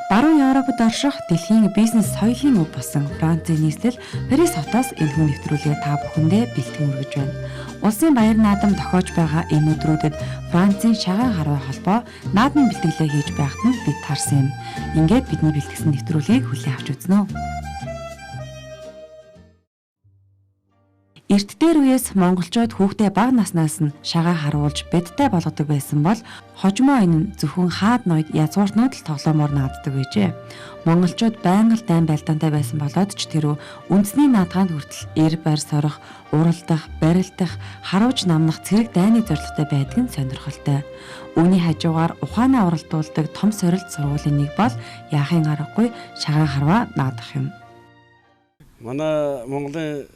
Баруун Европод орших дэлхийн бизнес соёлын өв болсон Францын нийслэл Парис хотоос энэхүү нэвтрүүлгээ та бүхэндээ бэлтгэн өргөж байна. Улсын баяр наадам тохиож байгаа энэ өдрүүдэд Францын шагаан харвай холбоо наадмын бэлтгэлээ хийж байхад нь бид тарсан юм. Ингээд бидний бэлтгэсэн нэвтрүүлгийг хүлээн авч үзнэ. Эрт дээр үеэс монголчууд хүүхдээ бага наснаас нь шагаа харуулж бэдтэй болгодог байсан бол хожимоо энэ зөвхөн хаад ноёд язгууртнууд л тоглоомоор нааддаг байжээ. Монголчууд байнга л дайн байлдаантай байсан болоод ч тэрөө үндэсний наадгаанд хүртэл эр байр сорих, уралдах, барилдах, харуулж намнах цэрэг дайны зорилготой байдаг нь сонирхолтой. Үүний хажуугаар ухаанаа уралдуулдаг том сорилт сургуулийн нэг бол яахын аргагүй шагаан харваа наадах юм. Манай Монголын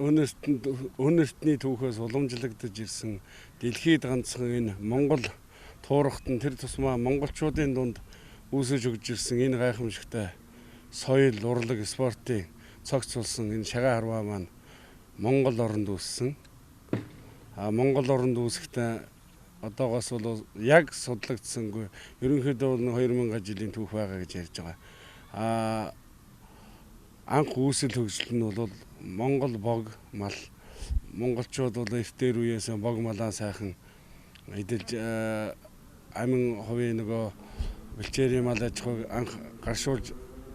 өнөртний түүхээс уламжлагдаж ирсэн дэлхийд ганцхан энэ Монгол туурхтан тэр тусмаа монголчуудын дунд үүсэж өгж ирсэн энэ гайхамшигтай соёл, урлаг, спортын цогц болсон энэ шагаан харваа маань Монгол оронд үүссэн. Монгол оронд үүсэхдээ одоогоос бол яг судлагдсангүй. Ерөнхийдөө 2000 жилийн түүх байгаа гэж ярьж байгаа. Анх үүсэл хөгжил нь бол Монгол бог мал, монголчууд бол эрт дээр үеэс бог малаа сайхан эдэлж амин хувийн нөгөө бэлчээрийн мал аж ахуйг анх гаршуулж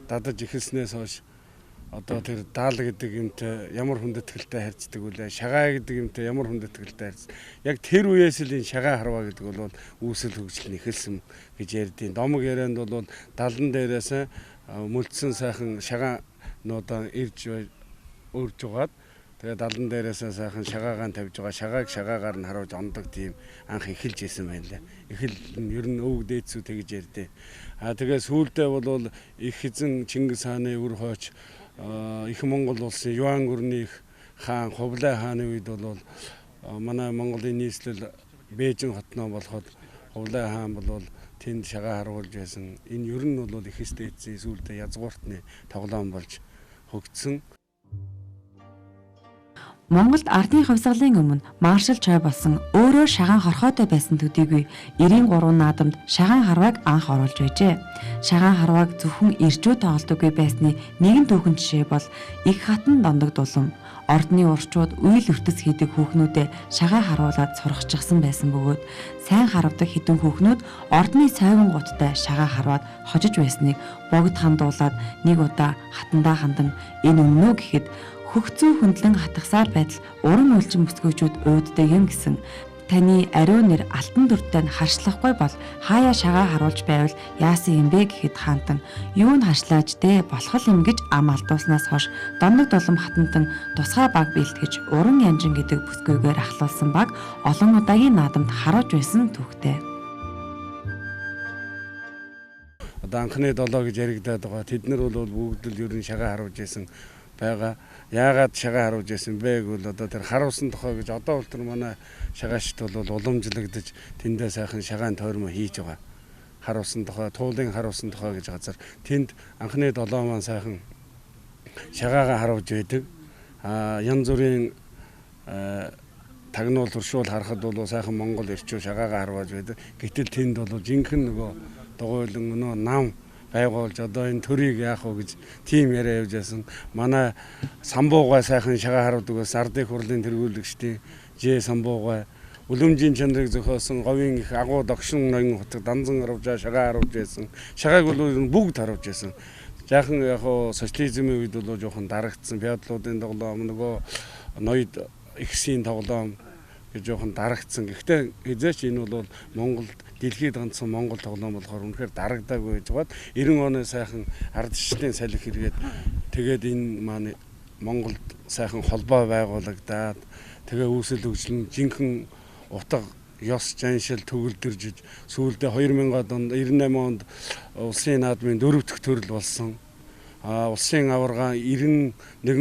дадаж эхэлснээс хойш одоо тэр даал гэдэг юмтай ямар хүндэтгэлтэй харьцдаг үлээ, шагаа гэдэг юмтай ямар хүндэтгэлтэй харьц. Яг тэр үеэс л энэ шагаан харваа гэдэг бол үүсэл хөгжил нь эхэлсэн гэж ярьдیں۔ Домог ярианд бол далан дээрээс мөлдсөн сайхан шагаан нуудаа ирж өрж угаад тэгээд далан дээрээс сайхан шагаагаан тавьж байгаа шагааг шагаагаар нь харуулж ондог тийм анх эхэлж исэн байна лээ. Эхэл нь ер нь өвөг дээдсүү тэгж ярьдیں۔ Тэгээ сүүлдээ бол их эзэн Чингис хааны үр хойч их Монгол улсын Юан гүрний хаан Хувлай хааны үед бол манай Монголын нийслэл Бээжин хотноо болоход Хувлай хаан бол тэнд шагаа харуулж байсан. Энэ ер нь бол их эсдээдсийн сүүлдээ язгууртны тоглоом болж хөгжсөн. Монголд ардын хувьсгалын өмнө маршал чой болсон өөрөө шагаан хорхоотой байсан төдийгүй 93 наадамд шагаан харвайг анх оруулж байжээ. Шагаан харвайг зөвхөн иржүү тоглодоггүй байсны нэгэн түүхэн жишээ бол их хатан дондог дулам. Ордны урчууд үйл өвтөс хийдэг хүүхнүүдэд шагаан харуулад сургачихсан байсан бөгөөд сайн харавдаг хэдэн хүүхнүүд ордны цайван гуттай шагаан харваад хожиж байсныг богд хандуулаад нэг удаа хатандаа хандан энэ өмнө гэхэд хөгцөө хөндлөн хатгасаар байтал уран үйлчин бүсгүйчүүд ууддаг юм гэсэн. Таны ариун нэр алтан дүртэй нь харшлахгүй бол хаяа шагаа харуулж байвал яасан юм бэ гэхэд хаантан юу н харшлааж дээ болох юм гэж ам алдууснаас хойш дондог дулам хатантан тусгай баг бэлтгэж уран янжин гэдэг бүсгүйгээр ахлуулсан баг олон удаагийн наадамд харуулж байсан түүхтэй. Одоо анхны долоо гэж яригадаад байгаа. Тэд нар бол бүгд л ер нь шагаа харуулж байсан байгаа. Яагаад шагаа харуулж байсан бэ гэвэл одоо тэр харуулсан тохой гэж одоо бол тэр манай шагаачд бол уламжлагдаж тэндээ сайхан шагаан тойрмо хийж байгаа. Харуулсан тохой, туулын харуулсан тохой гэж газар тэнд анхны долоо маань сайхан шагаагаа харуулж байдаг. Янз бүрийн тагнуул туршуул харахад бол сайхан Монгол ирчүү шагаагаа харуулж байдаг. Гэтэл тэнд бол жинхэнэ нөгөө дугуйлан нөгөө нам байгуулж одоо энэ төрийг яах вэ гэж тийм яриа явж байсан. Манай самбуугай сайхан шагаа харуулдаг бас ардын хурлын тэргүүлэгчдийн Ж самбуугай үлэмжийн чанарыг зохиосон говийн их агуу догшин ноён хотод данзан харуулж шагаа харуулж байсан. Шагааг бол бүгд харуулж байсан. Жаахан яг социализмын үед бол жоохон дарагдсан феодалуудын тоглоом нөгөө ноёд ихсийн тоглоом гэж жоохон дарагдсан. Гэхдээ хизээч энэ бол Монголд дэлхийд ганцхан Монгол тоглоом болохоор үнэхээр дарагдаагүй гэж бод 90 оны сайхан ардчилтын салхи хэрэггээд тэгээд энэ маань Монголд сайхан холбоо байгуулагдаад тэгээ үүсэл хөгжил нь жинхэнэ утга ёс жаншил төгөлдөрж сүүлдээ 2000-ад онд 98 онд улсын наадмын 4 дахь төрөл болсон. Улсын аварга 91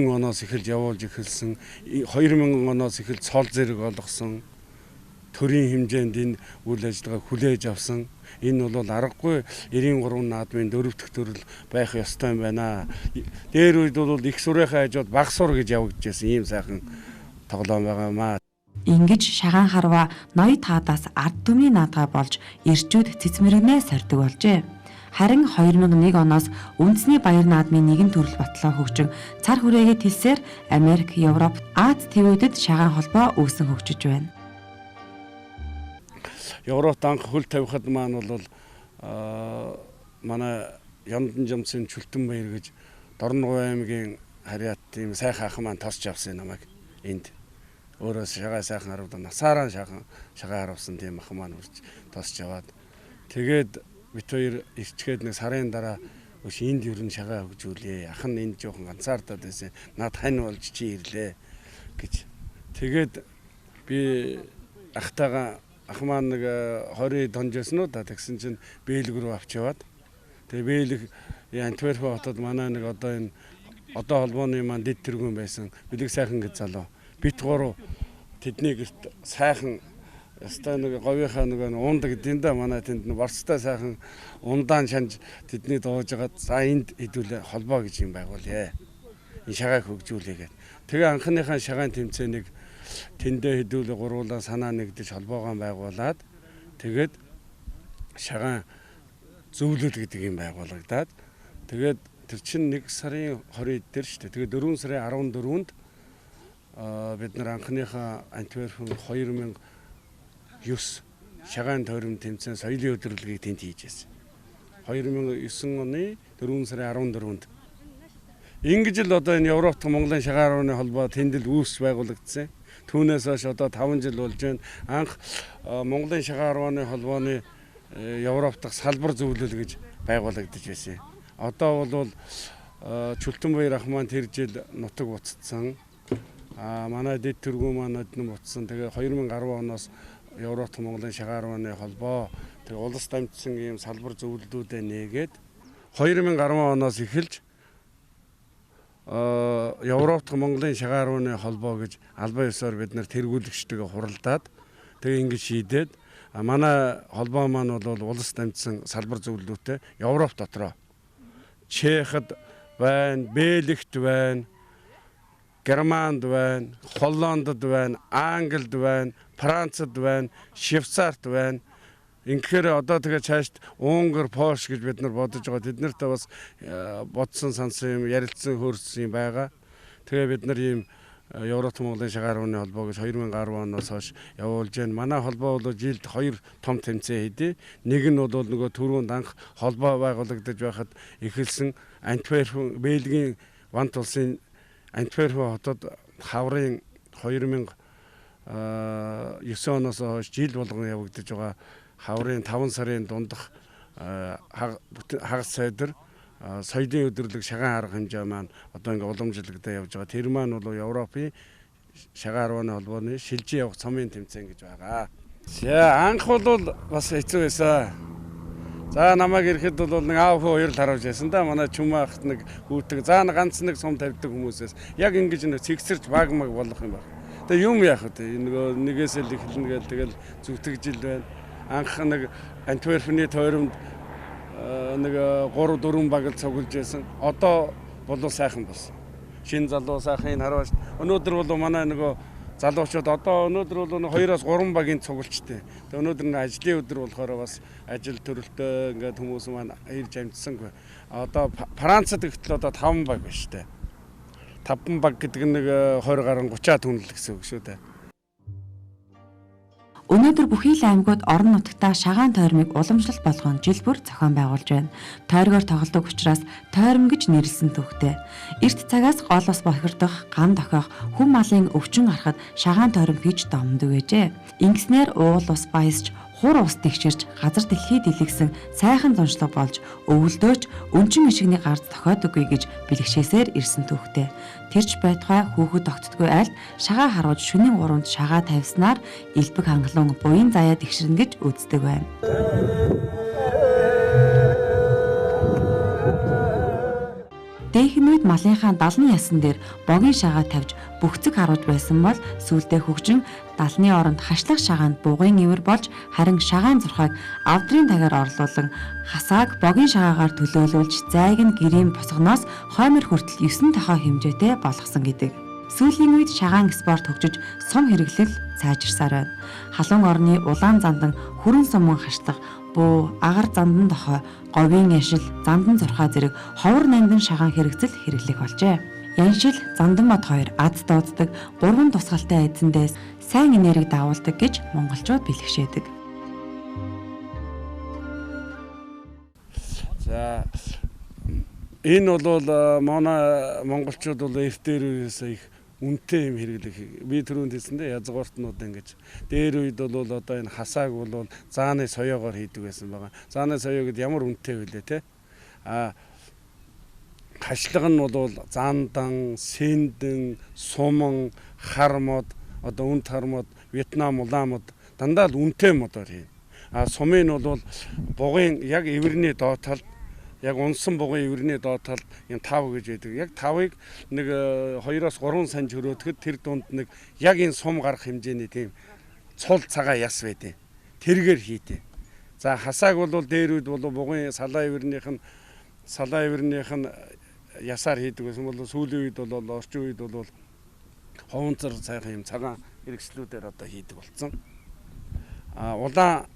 оноос эхэлж явуулж эхэлсэн. 2000 оноос эхэлж цол зэрэг олгосон. Төрийн хэмжээнд энэ үйл ажиллагааг хүлээж авсан. Энэ бол аргагүй 93 наадмын 4 дахь төрөл байх ёстой юм байна. Дээр үед бол их сурынхаа хажууд баг сур гэж явагдажсэн ийм сайхан тоглоом байгаа маа. Ингэж шагаан харваа ноёд таадаас ард түмний наадгаа болж ирчүүд цэцмэрэгнээ сордог болжээ. Харин 2001 оноос үндэсний баяр наадмын нэгэн төрөл батлаа хөгжин цар хүрээгээ тэлсээр Америк, Европ, Аз твүүдэд шагаан холбоо үүсэн хөгжиж байна. Европт анх хөл тавихад маань бол манай Яндан жамсын Чүлтэн баяр гэж Дорногов аймгийн харьяат тийм сайхан ах маань тосч авсан намайг энд. Өөрөө шагаа сайхан харуулдаг насаараа шагаа харуулсан тийм ах маань үрж тосч аваад тэгээд бит хоёр ирчгээд нэг сарын дараа өш энд ер нь шагаа хөгжүүлээ. Ах нь энд жоохон ганцаардаад байсан. Наад хань болж чи ирлээ гэж. Тэгээд би ахтайгаа ах маань нэг 20 донжосноо да тэгсэн чинь Бэлэг рүү авч яваад тэгээ Бэлэг Антверп хотод манай нэг одоо холбооны маань дэд тэргүүн байсан Бэлэг сайхан гэж залуу бит гурав тэдний гэрт сайхан ястай нэг говийнхаа нэг уундаг гэдэг да манай тэнд борцтой сайхан ундаан шанж тэдний дууж хагаад за энд хэдүүлээ холбоо гэж юм байгуулъя. Энэ шагааг хөгжүүлээ гэд. Тэгээ анхныхаа шагаан тэмцээнийг тэндээ хэдүүлээ гуруулаа санаа нэгдэж холбоогоо байгуулад тэгээд шагаан зөвлөл гэдэг юм байгуулагдаад тэгээд тэр чинь 1 сарын 20 дээр шүү дээ. Тэгээд 4 сарын 14-нд бид нар анхныхаа Антверпен 2009 шагаан тойрон тэмцээн соёлын өдрөлгийг тэнд хийжсэн. 2009 оны 4 сарын 14-нд ингэж л одоо энэ Европ дахь Монголын шагаан харваны холбоо тэнд л үүсч байгуулагдсан. Түүнээс хойш одоо 5 жил болж байна. Анх Монголын шагаан харваны холбооны Европ дахь салбар зөвлөл гэж байгуулагдаж байсан. Одоо бол Чүлтэн баяр ах маань тэр жил нутаг буцсан. Манай дэд тэргүүн маань нутаг буцсан. Тэгээ 2010 оноос Европ дахь Монголын шагаан харваны холбоо тэгээ улс дамжсан ийм салбар зөвлөлүүдээ нээгээд 2010 оноос эхэлж Европ дахь Монголын шагаан харваны холбоо гэж албан ёсоор бид нар тэргүүлэгчтэйгээ хуралдаад тэгээ ингэж шийдээд манай холбоо маань бол улс дамжсан салбар зөвлөлтөд Европ дотроо Чехд байна, Бэлэгт байна, Германд байна, Холландд байна, Англид байна, Францад байна, Швейцарт байна. Инхээр одоо тэгээ цаашд Унгар, Польш гэж бид нар бодож байгаа. Тэд нартай бас бодсон сансан юм, ярилцсан хөрсөн юм байгаа. Тэгээ бид нар ийм Европ Монголын шагаан харваны холбоо гэж 2010 оноос хойш явуулж байна. Манай холбоо бол жилд 2 том тэмцээн хийдэг. Нэг нь бол нөгөө түрүүнд анх холбоо байгуулагдаж байхад эхэлсэн Антверпен Бельгийн Вант улсын Антверпен хотод хаврын 2009 оноос хойш жил болгон явагдаж байгаа хаврын 5 сарын дундах хагас сайдар соёлын өдрөлөг шагаан арга хэмжээ маань одоо ингээ уламжлагдаа явж байгаа. Тэр маань бол Европын шагаан харваны холбооны шилжиж явах цомын тэмцээн гэж байгаа. За анх бол бас хэцүү байсан. За намайг ирэхэд бол нэг аав хөө хоёр л харуулж байсан да. Манай чүмээгт нэг хүүтэг заана ганц нэг сум тавьдаг хүмүүсээс яг ингэж нэг цэгсэрч багмаг болох юм байна. Тэгээ юм яах вэ? Нөгөө нэгээс л эхэлнэ гэл тэгэл зүтгэжил байна. Анх нэг Антверпений тойромд нэг 3-4 баг л цуглаж байсан. Одоо бол сайхан болсон. Шинэ залуу сайхан харваш. Өнөөдөр бол манай нөгөө залуучууд одоо өнөөдөр бол 2-3 багийн цуглчтэй. Тэгээ өнөөдөр нэг ажлын өдөр болохоор бас ажил төрөлтөө ингээд хүмүүс маань ирж амжсангүй. Одоо Францад ихтэл одоо 5 баг байна шүү дээ. 5 баг гэдэг нэг 20 гаруй 30-аад хүнлэл гэсэн үг шүү дээ. Өнөөдөр бүхий л аймагуд орон нутгатаа шагаан тойрмыг уламжлалт болгон жил бүр зохион байгуулж байна. Тойргоор тоглодог учраас тойром гэж нэрлсэн төвхтэй. Эрт цагаас гол ус бохирдох, гам дохиох, хүм малын өвчин гарахад шагаан тойром хийж домдог гэжээ. Ингэснээр уул ус баясч, хур ус тэгширч, газар дэлхийд илгэсэн сайхан зуншлаг болж өвөлдөөч өнчин ишигний гард тохиодоггүй гэж бэлгшээсээр ирсэн төвхтэй. Тэрч байтугай хүүхэд тогтдгүй айлд шагаа харуулж шөнийн 3-нд шагаа тавьснаар элбэг хангалуун буян заяа тэгширнэ гэж үздэг байна. Дээхэн үед малынхаа далны ясан дээр богийн шагаа тавьж бүхцэг харуулж байсан бол сүүлдээ хөгжин далны оронд хашлах шагаанд бугын ивэр болж харин шагаан зурхайг авдрын тагаар орлуулан хасааг богийн шагаагаар төлөөлүүлж зайг нь гэрийн босгоноос хоймор хүртэл 9 тохой хэмжээтэй болгосон гэдэг. Сүүлийн үед шагаан спорт хөгжиж сум хэрэглэл сайжирсаар байна. Халуун орны улаан зандан хүрэн сумын хашлах бөө, агаар зандан дохой, говийн ашил, зандан зурхаа зэрэг ховор нандин шагаан хэрэгцэл хэрэглэх болжээ. Яншил, зандан мод хоёр ад дууддаг 3 тусгалтай айдсандээс сайн энерги даавалдаг гэж монголчууд бэлгшээдэг. За энэ бол манай монголчууд бол эрт дээрээс их үнэтэй юм хэрэглэх. Би түрүүнд хэлсэндээ язгууртнууд ингэж дээр үед бол одоо энэ хасааг бол зааны соёогоор хийдэг байсан байгаа. Зааны соёо гэд ямар үнэтэй вүлээ те. Хашлага нь бол зандан, сэндэн, суман, хармод, одоо үнэт хармод, Вьетнам, уламод дандаа л үнэтэй модоор хийн. Сумын бол бугын яг эвэрний доотал яг унсан бугын эвэрний доотал юм 5 гэж байдаг. Яг 5-ыг нэг 2-оос 3 санж хөрөөдөхөд тэр дунд нэг яг энэ сум гарах хэмжээний тийм цул цагаан яс байдیں۔ Тэргээр хийдэг. За хасааг бол дээр үед бол бугын салаа эвэрнийх нь ясаар хийдэг гэсэн бол сүүлийн үед бол орчин үед бол ховонцор сайхан юм цагаан хэрэгслүүдээр одоо хийдэг болсон. Улаан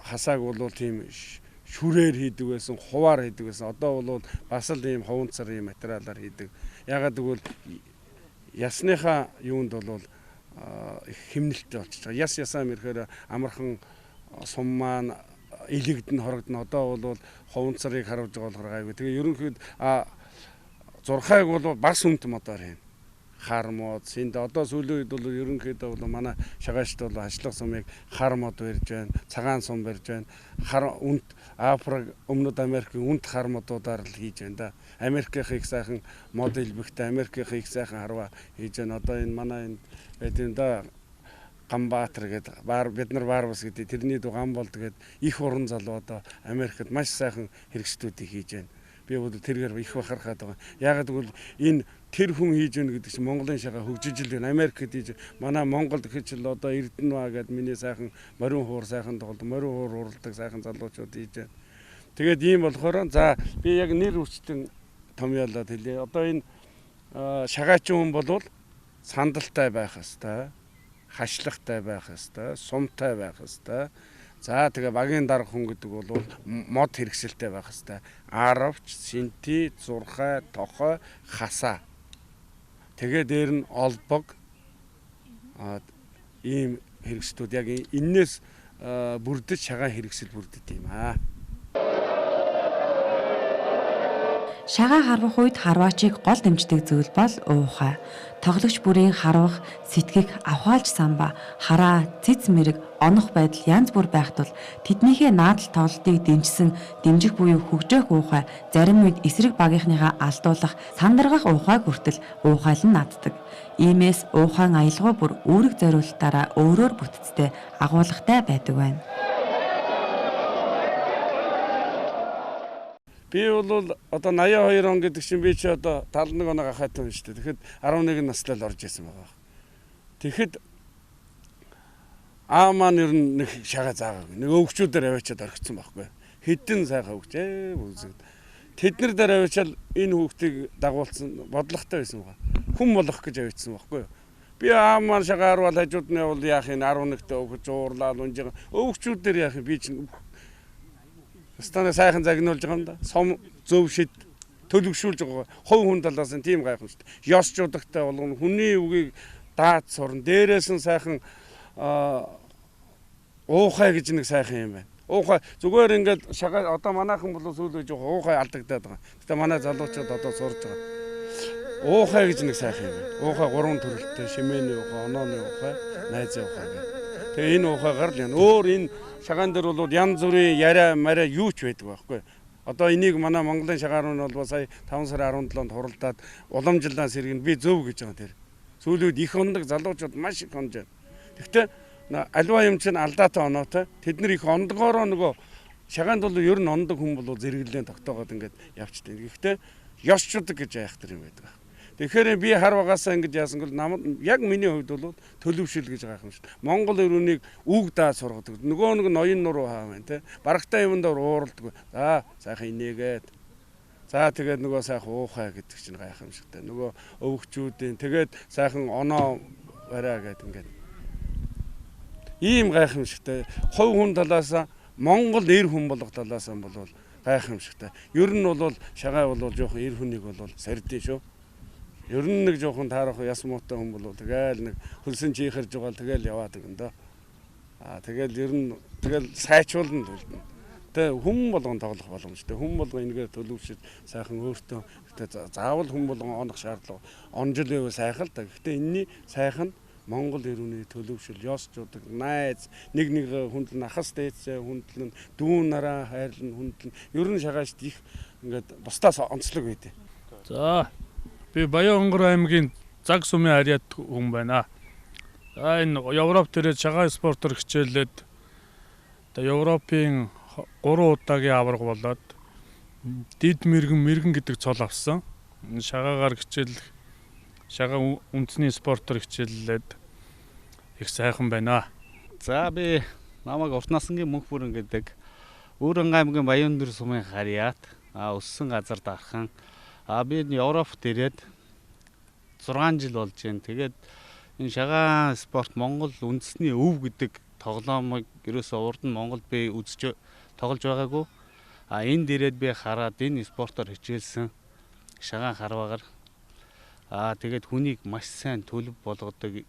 хасааг бол тийм шүрээр хийдэг байсан, хуваар хийдэг байсан. Одоо бол бас л ийм ховонцор ийм материалаар хийдэг. Ягаад гэвэл ясныхаа юунд бол их хэмнэлттэй болчихж байгаа. Ясаа мэрхээр амархан сум маань илэгдэн хорогдно. Одоо бол ховонцорыг харуулж байгаа болохоор гайгүй. Тэгээ ерөнхийд зурхайг бол бас үнэт модоор хийн. Хармод, сэнд одоо сүүлийн үед бол ерөнхийдөө бол манай шагаашд бол ашлах сумыг хармод барьж байна, цагаан сум барьж байна. Үнэт Африк, Өмнөд Америкийн үнэт хармодуудаар л хийж байна да. Америкийн их сайхан мод илбэгтэй, Америкийн их сайхан харваа хийж байна. Одоо энэ манай энэ байдیں۔ Да Ганбаатар гэдэг бид нар Барбас гэдэг тэрний дуу ган болд гэдэг их уран залуу одоо Америкт маш сайхан хэрэгслүүдийг хийж байна. Би бол тэргээр их бахархаад байгаа. Ягаад гэвэл энэ тэр хүн хийж гэнэ гэдэг чинь Монголын шагаа хөгжиж л байна. Америкт хийж манай Монголд гэхэл одоо Эрдэнэва гэдэг миний сайхан морин хуур сайхан тоглолт, морин хуур уралдаг сайхан залуучууд хийж байна. Тэгээд ийм болохоор за би яг нэр хүчтэн томьёолоод хэлье. Одоо энэ шагаачин хүн бол сандалтай байх хэвээр, хашлагтай байх хэвээр, сумтай байх хэвээр. За тэгээ багийн дарга хүн гэдэг бол мод хэрэгсэлтэй байх хэвээр. Аравч, синти, зурхай, тохой, хасаа. Тэгээ дээр нь олбог ийм хэрэгслүүд яг энээс бүрдэж шагаан хэрэгсэл бүрдэж юм аа. Шагаан харвах үед харваачийг гол дэмждэг зүйл бол уухай. Тоглогч бүрийн харвах, сэтгэх, авхаалж самба, хараа, цэц мэрэг, онох байдал янз бүр байх тул тэднийхээ наадал тоглолтыг дэмжих буюу хөгжөөх уухай зарим үед эсрэг багийнхныхаа алдуулах, сандаргах уухайг хүртэл уухайлан нааддаг. Иймээс уухайн аялгаа бүр үүрэг зориулалтаараа өөрөөр бүтцтэй агуулгатай байдаг байна. Би бол одоо 82 он гэдэг чинь би чи одоо 71 оноо гахаад байна шүү дээ. Тэгэхэд 11 наслал орж исэн байгаа. Тэгэхэд маань ер нь нэг шагаа заагаагүй. Нэг өвгчүүдээр аваачаад орхисон байхгүй. Хэдэн сайхан өвгчээ үзэгд. Тэднэр дээр аваачаал энэ хүүхдийг дагуулсан бодлоготой байсан байгаа. Хүн болох гэж аваачсан байхгүй. Би маань шагаар бол хажууд нь бол яах юм 11-т өвгч уурлаад унжиг өвгчүүдээр яах юм би чинь станаа сайхан загнуулж байгаа юм да. Сом зөв шид төлөвшүүлж байгаа. Хов хүн талаас нь тийм гайхамшигт. Ёс жудагтай болгоно. Хүний үгийг даад сурна. Дээрээс нь сайхан уухай гэж нэг сайхан юм байна. Уухай зүгээр ингээд шагаа одоо манайхан бол сүүл үеж уухай алдагдаад байгаа. Гэтэ манай залуучууд одоо сурж байгаа. Уухай гэж нэг сайхан юм байна. Уухай 3 төрөлтэй. Шимээний уухай, онооны уухай, найзын уухай гэх. Тэгээ энэ уухайгаар л яна. Өөр энэ шагаан дээр бол янз бүрийн яриа мараа юу ч байдаг байхгүй. Одоо энийг манай Монголын шагаар нь бол сая 5 сарын 17-нд хуралдаад уламжлалаа сэргэн би зөв гэж байгаа тэр. Сүүлүүд их ондог залуучууд маш их онж байна. Гэхдээ альва юм чинь алдаатай оноотой. Тэд нар их ондгоороо нөгөө шагаанд бол ер нь ондог хүн бол зэрэглэн тогтоогоод ингээд явчтай. Гэхдээ ёс чудаг гэж айхтар юм байдаг. Тэгэхээр би хар багасаа ингэж яасан бол намд яг миний хувьд бол төлөвшил гэж байгаа юм шүү дээ. Монгол өрөөнийг үг даа сургадаг. Нөгөө нэг ноён нуруу хаа байна те. Барагтай юмд ууралдаг. За сайхан инээгээд. За тэгээд нөгөө сайхан уухай гэдэг чинь гайхамшигтай. Нөгөө өвгчүүдийн тэгээд сайхан оноо бараа гэдэг ингээд. Ийм гайхамшигтай. Хувь хүн талаас Монгол эр хүн болох талаас нь бол гайхамшигтай. Ер нь бол шагаа бол жоохон эр хүнийг бол сордын шүү. Ер нь нэг жоохон таарах яс муутай хүн бол тэгэл нэг хөлсөн чихэрж байгаа тэгэл яваад гэн дөө. Тэгэл ер нь тэгэл сайчуулна төлдөн. Тэгээ хүн болгон тоглох боломжтой. Хүн болгон энэгээр төлөвшөж сайхан өөртөө заавал хүн болгон онох шаардлага онжил байвал сайхан л да. Гэхдээ энэний сайхан Монгол эрүүний төлөвшөл, ёсчуудаг, найз, нэг хүндлэн ахас дээдсээ хүндлэн, дүүн нараа хайрлан хүндлэн. Ер нь шагаашд их ингээд бусдаас онцлог байдэ. За би Баян-Онгор аймгийн Заг сумын харьяат хүн байна. За энэ Европ төрөд шагаа спортоор хичээлээд Европын 3 удаагийн аварга болоод дид мэргэн гэдэг цол авсан. Шагаагаар хичээлэх шагаа үндэсний спортоор хичээллээд их сайхан байна. За би намайг урт насангийн мөнх бүрэн гэдэг Өрөн аймгийн Баян-Онгор сумын харьяат өссөн газар дархан. Би Европт ирээд 6 жил болж байна. Тэгээд энэ шагаа спорт Монгол үндэсний өв гэдэг тоглоомыг ерөөсөө урд нь Монголд би үзэж тоглож байгаагүй. Энд ирээд би хараад энэ спортоор хичээлсэн шагаан харваагаар тэгээд хүнийг маш сайн төлөв болгодог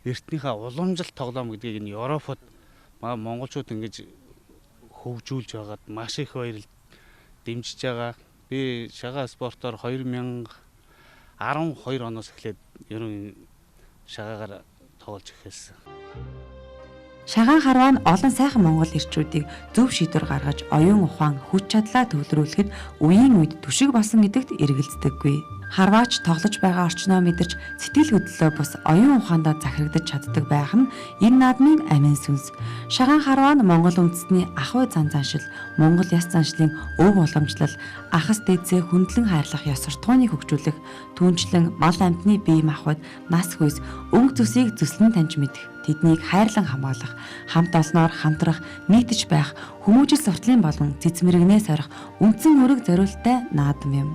эртнийхээ уламжлалт тоглоом гэдгийг энэ Европод монголчууд ингэж хөгжүүлж байгаад маш их баярлж дэмжиж байгаа. Би шагаа спортоор 2012 оноос эхлээд ерөн шагаагаар тоглож эхэлсэн. Шагаан харваа нь олон сайхан монгол эрчүүдийг зөв шийдвэр гаргаж, оюун ухаан, хүч чадлаа төвлөрүүлэхэд үеийн үед түшиг болсон гэдэгт эргэлздэггүй. Харваач тоглож байгаа орчноо мэдэрч сэтгэл хөдлөлөө бус оюун ухаандаа захирагдаж чаддаг байх нь энэ наадмын амин сүнс. Шагаан харваа нь Монгол үндэстний ахуй зан заншил, Монгол яс заншлын өв уламжлал, ахас дээдсээ хүндлэн хайрлах ёс суртахууныг хөгжүүлэх, түүнчлэн мал амьтны бие махбод, нас хүйс, өнгө зүсийг зүслэн таньж мэдэх, тэднийг хайрлан хамгаалах, хамт олноор хамтрах, нийтж байх, хүмүүжил суртлын болон цэцмэрэгнээ сорих үндсэн үүрэг зориулттай наадам юм.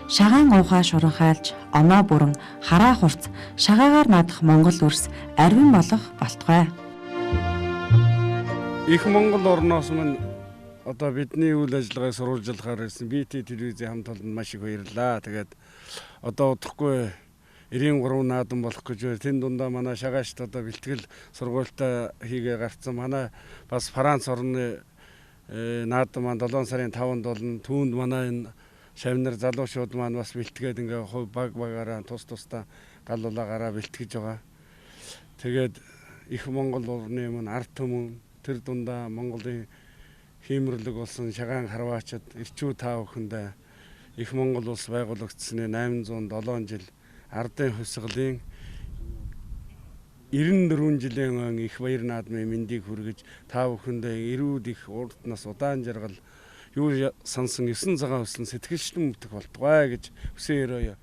Шагаан уухаа шуранхайлж, оноо бүрэн, хараа хурц, шагаагаар наадах Монгол үрс арвин болох болтугай. Их Монгол орноос мань одоо бидний үйл ажиллагааг сурвалжлахаар ирсэн BT телевизийн хамт олонд маш их баярлалаа. Тэгээд одоо удахгүй 93 наадам болох гэж байна. Тэн дундаа манай шагаашд одоо бэлтгэл сургуультай хийгээ гарцсан. Манай бас Франц орны наадам маань 7 сарын 5-нд болно. Түүнд манай энэ шавнар залуучууд маань бас бэлтгээд ингээ хувь багаараа тусдаа галуулагаараа бэлтгэж байгаа. Тэгээд их Монгол орны мань ард түмэн тэр дундаа Монголын хиймэрлэг болсон шагаан харваачид ирчүү та бүхэндээ их Монгол улс байгуулагдсны 807 жил ардын хувьсгалын 94 жилийн их баяр наадмын мэндийг хүргэж та бүхэндээ эрүүд их урд нас удаан жаргал юу сансан 9 цагаан өсөн сэтгэлчлэн мөвтөх болтугай гэж хүсэн өрөөё.